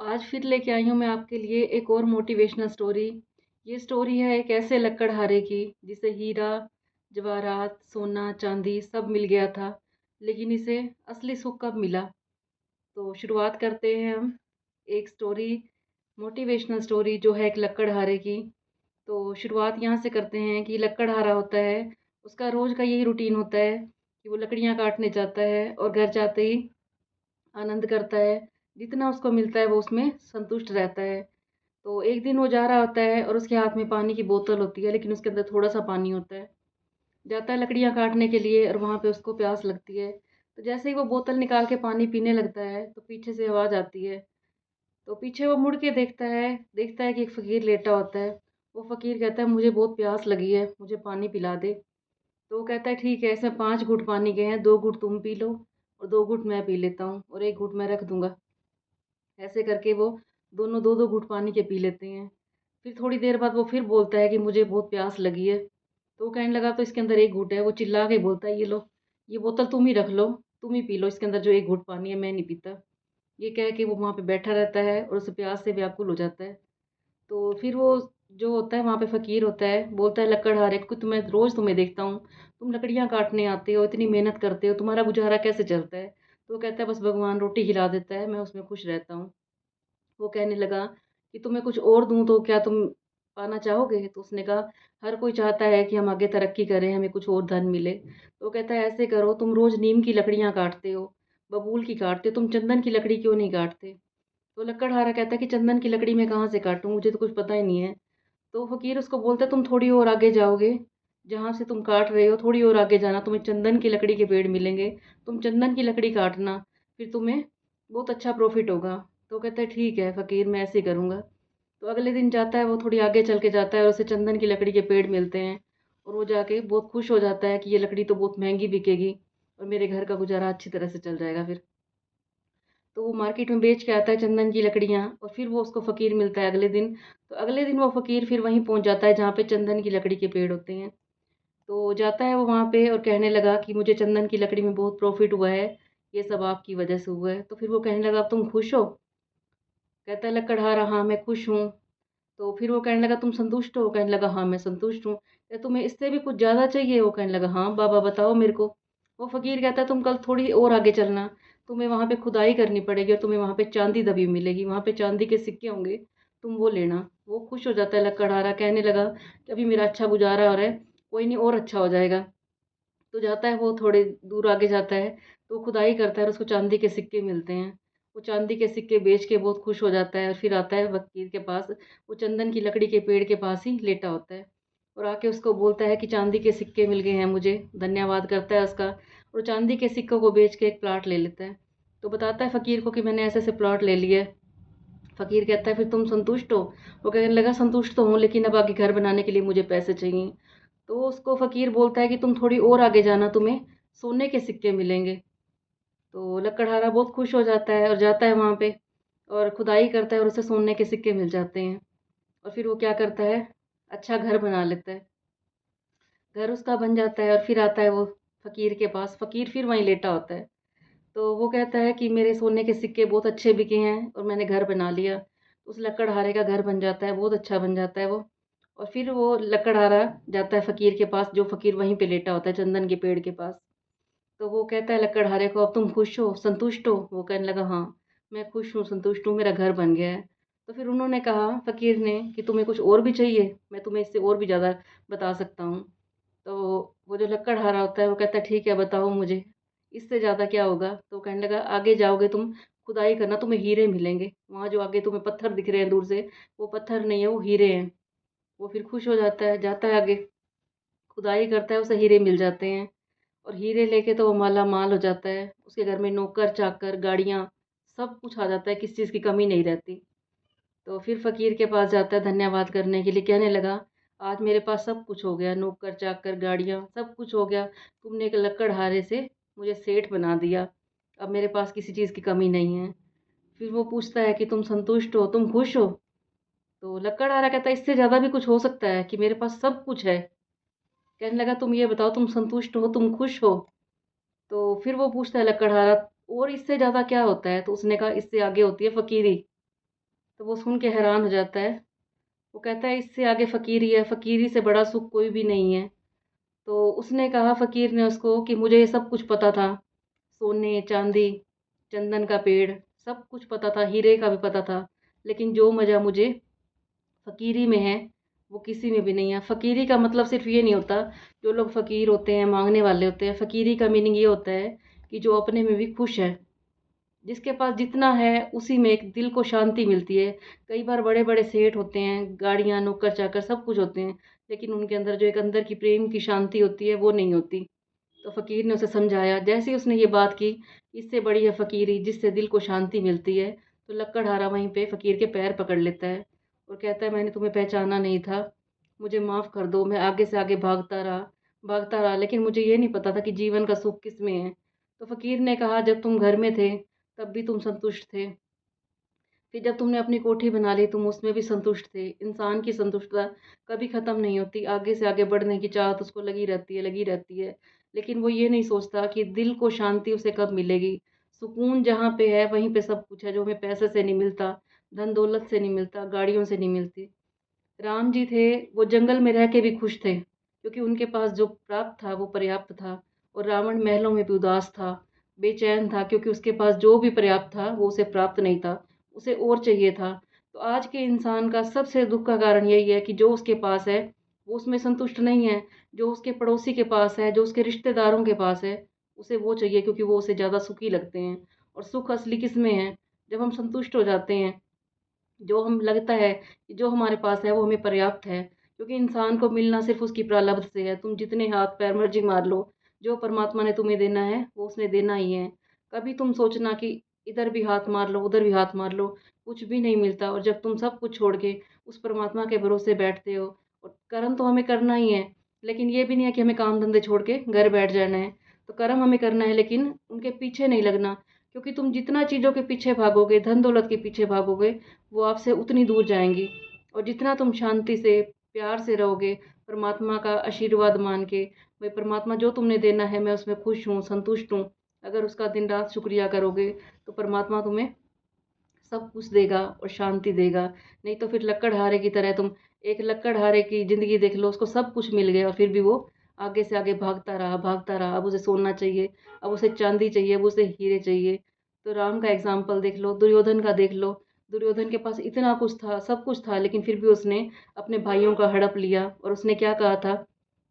आज फिर लेके आई हूँ मैं आपके लिए एक और मोटिवेशनल स्टोरी। ये स्टोरी है एक ऐसे लकड़हारे की जिसे हीरा, जवाहरात, सोना, चांदी सब मिल गया था, लेकिन इसे असली सुख कब मिला? तो शुरुआत करते हैं हम एक स्टोरी, मोटिवेशनल स्टोरी जो है एक लकड़हारे की। तो शुरुआत यहाँ से करते हैं कि लकड़हारा होता है, उसका रोज़ का यही रूटीन होता है कि वो लकड़ियाँ काटने जाता है और घर जाते ही आनंद करता है। जितना उसको मिलता है वो उसमें संतुष्ट रहता है। तो एक दिन वो जा रहा होता है और उसके हाथ में पानी की बोतल होती है, लेकिन उसके अंदर थोड़ा-सा पानी होता है। जाता है लकड़ियाँ काटने के लिए और वहाँ पे उसको प्यास लगती है। तो जैसे ही वो बोतल निकाल के पानी पीने लगता है, तो पीछे से आवाज़ आती है। तो पीछे वो मुड़ के देखता है कि एक फ़कीर लेटा होता है। वो फ़कीर कहता है, "मुझे बहुत प्यास लगी है, मुझे पानी पिला दे।" तो वो कहता है, "ठीक है, इसमें 5 घूँट पानी के हैं, 2 घूँट तुम पी लो और 2 घूँट मैं पी लेता हूँ और 1 घूँट मैं रख दूँगा।" ऐसे करके वो दोनों 2-2 घूँट पानी के पी लेते हैं। फिर थोड़ी देर बाद वो फिर बोलता है कि मुझे बहुत प्यास लगी है। तो वो कहने लगा तो इसके अंदर 1 घूँट है। वो चिल्ला के बोलता है, "ये लो, ये बोतल तुम ही रख लो, तुम ही पी लो इसके अंदर जो 1 घूँट पानी है, मैं नहीं पीता।" ये कह के वो वहाँ पे बैठा रहता है और उसे प्यास से व्याकुल हो जाता है। तो फिर वो जो होता है वहाँ पे फ़कीर होता है, बोलता है लकड़हारे को, तुम्हें देखता हूँ, तुम लकड़ियाँ काटने आते हो, इतनी मेहनत करते हो, तुम्हारा गुज़ारा कैसे चलता है? तो वो कहता है बस भगवान रोटी खिला देता है, मैं उसमें खुश रहता हूँ। वो कहने लगा कि तुम्हें कुछ और दूँ तो क्या तुम पाना चाहोगे? तो उसने कहा, हर कोई चाहता है कि हम आगे तरक्की करें, हमें कुछ और धन मिले। तो वो कहता है ऐसे करो, तुम रोज़ नीम की लकड़ियाँ काटते हो, बबूल की काटते हो, तुम चंदन की लकड़ी क्यों नहीं काटते? तो लकड़हारा कहता है कि चंदन की लकड़ी मैं कहाँ से काटूँ? मुझे तो कुछ पता ही नहीं है। तो फ़कीर उसको बोलता है तुम थोड़ी और आगे जाओगे, जहाँ से तुम काट रहे हो थोड़ी और आगे जाना, तुम्हें चंदन की लकड़ी के पेड़ मिलेंगे, तुम चंदन की लकड़ी काटना, फिर तुम्हें बहुत अच्छा प्रॉफ़िट होगा। तो कहता है ठीक है फ़कीर, मैं ऐसे ही करूँगा। तो अगले दिन जाता है, वो थोड़ी आगे चल के जाता है और उसे चंदन की लकड़ी के पेड़ मिलते हैं और वो जाके बहुत खुश हो जाता है कि ये लकड़ी तो बहुत महँगी बिकेगी और मेरे घर का गुज़ारा अच्छी तरह से चल जाएगा फिर। तो वो मार्केट में बेच के आता है चंदन की लकड़ियाँ और फिर वो उसको फ़कीर मिलता है अगले दिन। तो अगले दिन वो फ़कीर फिर वहीं पहुँच जाता है जहाँ पे चंदन की लकड़ी के पेड़ होते हैं। तो जाता है वो वहाँ पे और कहने लगा कि मुझे चंदन की लकड़ी में बहुत प्रॉफ़िट हुआ है, ये सब आपकी वज़ह से हुआ है। तो फिर वो कहने लगा अब तुम खुश हो? कहता है लकड़हारा हाँ, मैं खुश हूँ। तो फिर वो कहने लगा तुम संतुष्ट हो? कहने लगा हाँ, मैं संतुष्ट हूँ। क्या तुम्हें इससे भी कुछ ज़्यादा चाहिए? वो कहने लगा हाँ, बाबा बताओ मेरे को। वो फ़कीर कहता है तुम कल थोड़ी और आगे चलना, तुम्हें वहाँ पे खुदाई करनी पड़ेगी और तुम्हें वहाँ पे चाँदी दबी मिलेगी, वहाँ पे चाँदी के सिक्के होंगे, तुम वो लेना। वो खुश हो जाता है लकड़हारा, कहने लगा कि अभी मेरा अच्छा गुज़ारा हो रहा है, कोई नहीं और अच्छा हो जाएगा। तो जाता है वो थोड़ी दूर आगे जाता है, तो वो खुदाई करता है और उसको चाँदी के सिक्के मिलते हैं। वो चाँदी के सिक्के बेच के बहुत खुश हो जाता है और फिर आता है फ़कीर के पास, वो चंदन की लकड़ी के पेड़ के पास ही लेटा होता है और आके उसको बोलता है कि चाँदी के सिक्के मिल गए हैं मुझे, धन्यवाद करता है उसका और चाँदी के सिक्कों को बेच के एक प्लॉट ले लेता है। तो बताता है फ़कीर को कि मैंने ऐसे-ऐसे प्लॉट ले लिए। फ़कीर कहता है फिर तुम संतुष्ट हो? वो कहने लगा संतुष्ट तो हूँ, लेकिन अब आगे घर बनाने के लिए मुझे पैसे चाहिए। तो उसको फ़कीर बोलता है कि तुम थोड़ी और आगे जाना, तुम्हें सोने के सिक्के मिलेंगे। तो लकड़हारा बहुत खुश हो जाता है और जाता है वहाँ पे और खुदाई करता है और उसे सोने के सिक्के मिल जाते हैं। और फिर वो क्या करता है, अच्छा घर बना लेता है। घर उसका बन जाता है और फिर आता है वो फ़कीर के पास, फ़कीर फिर वहीं लेटा होता है। तो वो कहता है कि मेरे सोने के सिक्के बहुत अच्छे बिके हैं और मैंने घर बना लिया। उस लकड़हारे का घर बन जाता है, बहुत अच्छा बन जाता है वो। और फिर वो लकड़हारा जाता है फ़कीर के पास, जो फ़कीर वहीं पे लेटा होता है चंदन के पेड़ के पास। तो वो कहता है लकड़हारे को, अब तुम खुश हो, संतुष्ट हो? वो कहने लगा हाँ, मैं खुश हूँ, संतुष्ट हूँ, मेरा घर बन गया है। तो फिर उन्होंने कहा फ़कीर ने कि तुम्हें कुछ और भी चाहिए? मैं तुम्हें इससे और भी ज़्यादा बता सकता हूँ। तो वो जो लकड़हारा होता है वो कहता है ठीक है बताओ मुझे, इससे ज़्यादा क्या होगा? तो कहने लगा आगे जाओगे तुम, खुदाई करना, तुम्हें हीरे मिलेंगे। वहाँ जो आगे तुम्हें पत्थर दिख रहे हैं दूर से, वो पत्थर नहीं है, वो हीरे हैं। वो फिर खुश हो जाता है, जाता है आगे, खुदाई करता है, उसे हीरे मिल जाते हैं और हीरे लेके तो वो माला-माल हो जाता है। उसके घर में नौकर-चाकर, गाड़ियाँ, सब कुछ आ जाता है, किसी चीज़ की कमी नहीं रहती। तो फिर फ़कीर के पास जाता है धन्यवाद करने के लिए, कहने लगा, "आज मेरे पास सब कुछ हो गया, नौकर-चाकर, गाड़ियाँ, सब कुछ हो गया। तुमने एक लकड़हारे से मुझे सेठ बना दिया। अब मेरे पास किसी चीज़ की कमी नहीं है।" फिर वो पूछता है कि, "तुम संतुष्ट हो? तुम खुश हो?" तो लकड़हारा कहता है, "इससे ज़्यादा भी कुछ हो सकता है कि मेरे पास सब कुछ है।" कहने लगा, "तुम ये बताओ, तुम संतुष्ट हो? तुम खुश हो?" तो फिर वो पूछता है लकड़हारा, "और इससे ज़्यादा क्या होता है?" तो उसने कहा, "इससे आगे होती है फ़कीरी।" तो वो सुन के हैरान हो जाता है। वो कहता है इससे आगे फ़कीरी है, फ़कीरी से बड़ा सुख कोई भी नहीं है। तो उसने कहा, फ़कीर ने उसको, कि मुझे ये सब कुछ पता था, सोने, चाँदी, चंदन का पेड़, सब कुछ पता था, हीरे का भी पता था, लेकिन जो मज़ा मुझे फ़कीरी में है, वो किसी में भी नहीं है। फ़कीरी का मतलब सिर्फ़ ये नहीं होता, जो लोग फ़कीर होते हैं, माँगने वाले होते हैं, फ़कीरी का मीनिंग ये होता है कि जो अपने में भी खुश है। जिसके पास जितना है, उसी में एक दिल को शांति मिलती है। कई बार बड़े-बड़े सेठ होते हैं, गाड़ियाँ, नौकर-चाकर सब कुछ होते हैं, लेकिन उनके अंदर जो एक अंदर की प्रेम की शांति होती है, वो नहीं होती। तो फ़कीर ने उसे समझाया। जैसे ही उसने ये बात की, इससे बड़ी है फ़कीरी, जिससे दिल को शांति मिलती है, तो लक्कड़हारा वहीं पे फ़कीर के पैर पकड़ लेता है और कहता है, मैंने तुम्हें पहचाना नहीं था, मुझे माफ़ कर दो। मैं आगे से आगे भागता रहा, लेकिन मुझे ये नहीं पता था कि जीवन का सुख किसमें है। तो फ़कीर ने कहा, जब तुम घर में थे, तब भी तुम संतुष्ट थे। फिर जब तुमने अपनी कोठी बना ली, तुम उसमें भी संतुष्ट थे। इंसान की संतुष्टता कभी ख़त्म नहीं होती, आगे से आगे बढ़ने की चाहत उसको लगी रहती है, लगी रहती है। लेकिन वो ये नहीं सोचता कि दिल को शांति उसे कब मिलेगी। सुकून जहाँ पे है, वहीं पे सब कुछ है, जो हमें पैसे से नहीं मिलता, धन-दौलत से नहीं मिलता, गाड़ियों से नहीं मिलती। राम जी थे, वो जंगल में रह के भी खुश थे, क्योंकि उनके पास जो प्राप्त था, वो पर्याप्त था। और रावण महलों में भी उदास था, बेचैन था, क्योंकि उसके पास जो भी पर्याप्त था, वो उसे प्राप्त नहीं था, उसे और चाहिए था। तो आज के इंसान का सबसे दुःख का कारण यही है कि जो उसके पास है, वो उसमें संतुष्ट नहीं है। जो उसके पड़ोसी के पास है, जो उसके रिश्तेदारों के पास है, उसे वो चाहिए, क्योंकि वो उसे ज़्यादा सुखी लगते हैं। और सुख असली किसमें है? जब हम संतुष्ट हो जाते हैं, जो हम लगता है कि जो हमारे पास है वो हमें पर्याप्त है, क्योंकि इंसान को मिलना सिर्फ़ उसकी प्रारब्ध से है। तुम जितने हाथ-पैर मर्ज़ी मार लो, जो परमात्मा ने तुम्हें देना है, वो उसने देना ही है। कभी तुम सोचना कि इधर भी हाथ मार लो, उधर भी हाथ मार लो, कुछ भी नहीं मिलता। और जब तुम सब कुछ छोड़ के उस परमात्मा के भरोसे बैठते हो, और कर्म तो हमें करना ही है, लेकिन ये भी नहीं है कि हमें काम-धंधे छोड़ के घर बैठ जाना है। तो कर्म हमें करना है, लेकिन उनके पीछे नहीं लगना, क्योंकि तुम जितना चीज़ों के पीछे भागोगे, धन-दौलत के पीछे भागोगे, वो आपसे उतनी दूर जाएँगी। और जितना तुम शांति से, प्यार से रहोगे, परमात्मा का आशीर्वाद मान के, भई परमात्मा जो तुमने देना है, मैं उसमें खुश हूँ, संतुष्ट हूँ। अगर उसका दिन-रात शुक्रिया करोगे, तो परमात्मा तुम्हें सब कुछ देगा और शांति देगा। नहीं तो फिर लकड़हारे की तरह तुम, एक लकड़हारे की ज़िंदगी देख लो, उसको सब कुछ मिल गया और फिर भी वो आगे से आगे भागता रहा, भागता रहा। अब उसे सोना चाहिए, अब उसे चाँदी चाहिए, अब उसे हीरे चाहिए। तो राम का एग्ज़ाम्पल देख लो, दुर्योधन का देख लो। दुर्योधन के पास इतना कुछ था, सब कुछ था, लेकिन फिर भी उसने अपने भाइयों का हड़प लिया और उसने क्या कहा था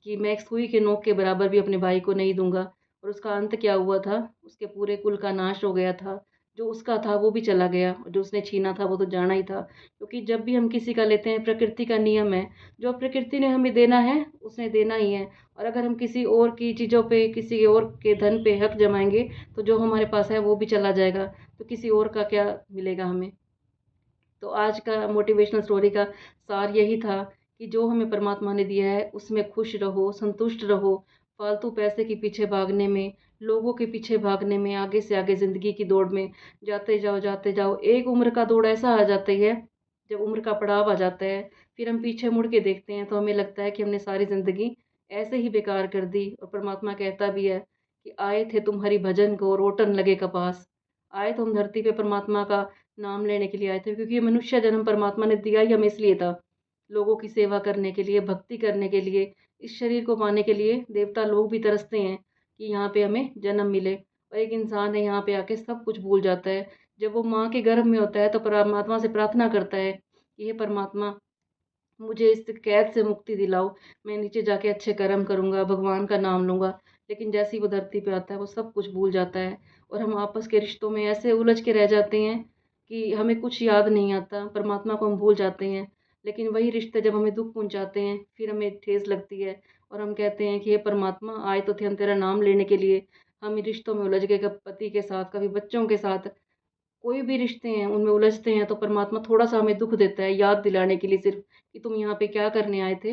कि मैं एक सुई के नोक के बराबर भी अपने भाई को नहीं दूँगा। और उसका अंत क्या हुआ था? उसके पूरे कुल का नाश हो गया था। जो उसका था वो भी चला गया, और जो उसने छीना था वो तो जाना ही था। क्योंकि जब भी हम किसी का लेते हैं, प्रकृति का नियम है, जो प्रकृति ने हमें देना है, उसने देना ही है। और अगर हम किसी और की चीज़ों पे, किसी और के धन पे हक जमाएँगे, तो जो हमारे पास है वो भी चला जाएगा। तो किसी और का क्या मिलेगा हमें? तो आज का मोटिवेशनल स्टोरी का सार यही था कि जो हमें परमात्मा ने दिया है, उसमें खुश रहो, संतुष्ट रहो। फालतू पैसे के पीछे भागने में, लोगों के पीछे भागने में, आगे से आगे ज़िंदगी की दौड़ में जाते जाओ, जाते जाओ। एक उम्र का दौर ऐसा आ जाती है, जब उम्र का पड़ाव आ जाता है, फिर हम पीछे मुड़ के देखते हैं, तो हमें लगता है कि हमने सारी ज़िंदगी ऐसे ही बेकार कर दी। और परमात्मा कहता भी है कि आए थे तुम हरि भजन को, रोटन लगे कपास। आए तो हम धरती पे परमात्मा का नाम लेने के लिए आए थे, क्योंकि ये मनुष्य जन्म परमात्मा ने दिया ही हमें इसलिए था, लोगों की सेवा करने के लिए, भक्ति करने के लिए। इस शरीर को पाने के लिए देवता लोग भी तरसते हैं कि यहाँ पे हमें जन्म मिले। और एक इंसान है, यहाँ पे आके सब कुछ भूल जाता है। जब वो माँ के गर्भ में होता है, तो परमात्मा से प्रार्थना करता है कि हे परमात्मा, मुझे इस कैद से मुक्ति दिलाओ, मैं नीचे जाके अच्छे कर्म करूँगा, भगवान का नाम लूँगा। लेकिन जैसे ही वो धरती पे आता है, वो सब कुछ भूल जाता है, और हम आपस के रिश्तों में ऐसे उलझ के रह जाते हैं कि हमें कुछ याद नहीं आता, परमात्मा को हम भूल जाते हैं। लेकिन वही रिश्ते जब हमें दुःख पहुँचाते हैं, फिर हमें ठेस लगती है, और हम कहते हैं कि हे परमात्मा, आए तो थे हम तेरा नाम लेने के लिए, हम इन रिश्तों में उलझ गए, कभी पति के साथ, कभी बच्चों के साथ। कोई भी रिश्ते हैं, उनमें उलझते हैं, तो परमात्मा थोड़ा-सा हमें दुःख देता है, याद दिलाने के लिए सिर्फ़, कि तुम यहाँ पे क्या करने आए थे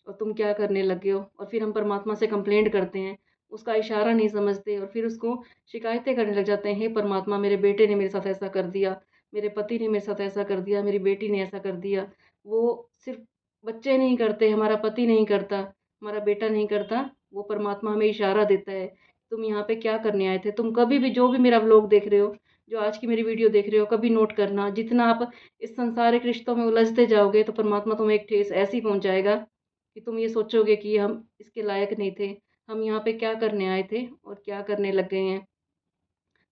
और तुम क्या करने लगे हो। और फिर हम परमात्मा से कंप्लेंट करते हैं, उसका इशारा नहीं समझते, और फिर उसको शिकायतें करने लग जाते हैं, हे परमात्मा, मेरे बेटे ने मेरे साथ ऐसा कर दिया, मेरे पति ने मेरे साथ ऐसा कर दिया, मेरी बेटी ने ऐसा कर दिया। वो सिर्फ़ बच्चे नहीं करते, हमारा पति नहीं करता, हमारा बेटा नहीं करता, वो परमात्मा हमें इशारा देता है, तुम यहाँ पे क्या करने आए थे? तुम कभी भी जो भी मेरा व्लॉग देख रहे हो, जो आज की मेरी वीडियो देख रहे हो, कभी नोट करना, जितना आप इस संसारिक रिश्तों में उलझते जाओगे तो परमात्मा तुम्हें एक ठेस ऐसी पहुँचाएगा कि तुम ये सोचोगे कि हम इसके लायक नहीं थे, हम यहाँ पे क्या करने आए थे और क्या करने लग गए हैं।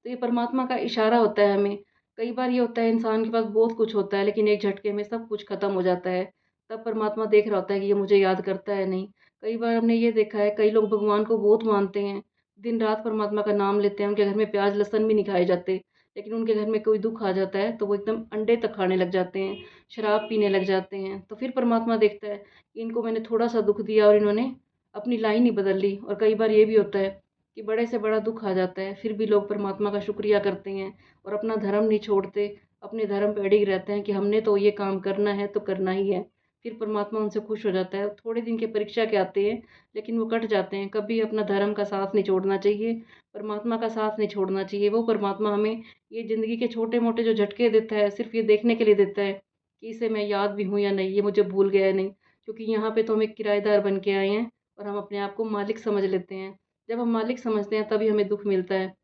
तो ये परमात्मा का इशारा होता है हमें। कई बार ये होता है इंसान के पास बहुत कुछ होता है लेकिन एक झटके में सब कुछ ख़त्म हो जाता है। तब परमात्मा देख रहा होता है कि ये मुझे याद करता है नहीं। कई बार हमने ये देखा है कई लोग भगवान को बहुत मानते हैं, दिन-रात परमात्मा का नाम लेते हैं, उनके घर में प्याज़ लहसुन भी नहीं खाए जाते। लेकिन उनके घर में कोई दुःख आ जाता है तो वो एकदम अंडे तक खाने लग जाते हैं, शराब पीने लग जाते हैं। तो फिर परमात्मा देखता है कि इनको मैंने थोड़ा-सा दुःख दिया और इन्होंने अपनी लाइन ही बदल ली। और कई बार ये भी होता है कि बड़े से बड़ा दुःख आ जाता है, फिर भी लोग परमात्मा का शुक्रिया करते हैं और अपना धर्म नहीं छोड़ते, अपने धर्म पे अडिग रहते हैं कि हमने तो ये काम करना है तो करना ही है। फिर परमात्मा उनसे खुश हो जाता है। थोड़े दिन के परीक्षा के आते हैं, लेकिन वो कट जाते हैं। कभी अपना धर्म का साथ नहीं छोड़ना चाहिए, परमात्मा का साथ नहीं छोड़ना चाहिए। वो परमात्मा हमें ये ज़िंदगी के छोटे-मोटे जो झटके देता है, सिर्फ़ ये देखने के लिए देता है कि इसे मैं याद भी हूँ या नहीं, ये मुझे भूल गया है नहीं। क्योंकि यहाँ पे तो हम एक किराएदार बन के आए हैं और हम अपने आप को मालिक समझ लेते हैं। जब हम मालिक समझते हैं तभी हमें दुःख मिलता है।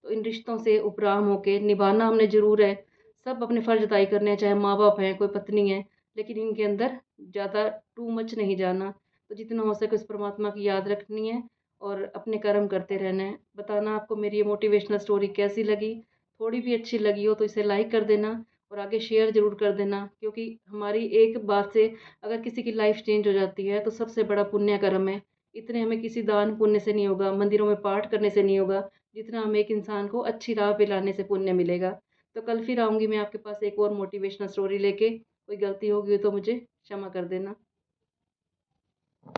तो इन रिश्तों से उपराम होके निभाना हमने ज़रूर है। सब अपने फ़र्ज़ अदाई करने हैं, चाहे माँ-बाप हैं, कोई पत्नी है, लेकिन इनके अंदर ज़्यादा टू मच नहीं जाना। तो जितना हो सके उस परमात्मा की याद रखनी है और अपने कर्म करते रहना है। बताना आपको मेरी ये मोटिवेशनल स्टोरी कैसी लगी? थोड़ी भी अच्छी लगी हो तो इसे लाइक कर देना और आगे शेयर ज़रूर कर देना, क्योंकि हमारी एक बात से अगर किसी की लाइफ़ चेंज हो जाती है, तो सबसे बड़ा पुण्य कर्म है। इतने हमें किसी दान पुण्य से नहीं होगा, मंदिरों में पाठ करने से नहीं होगा, जितना हमें एक इंसान को अच्छी राह पे लाने से पुण्य मिलेगा। तो कल फिर आऊँगी मैं आपके पास एक और मोटिवेशनल स्टोरी लेके। कोई गलती होगी तो मुझे क्षमा कर देना।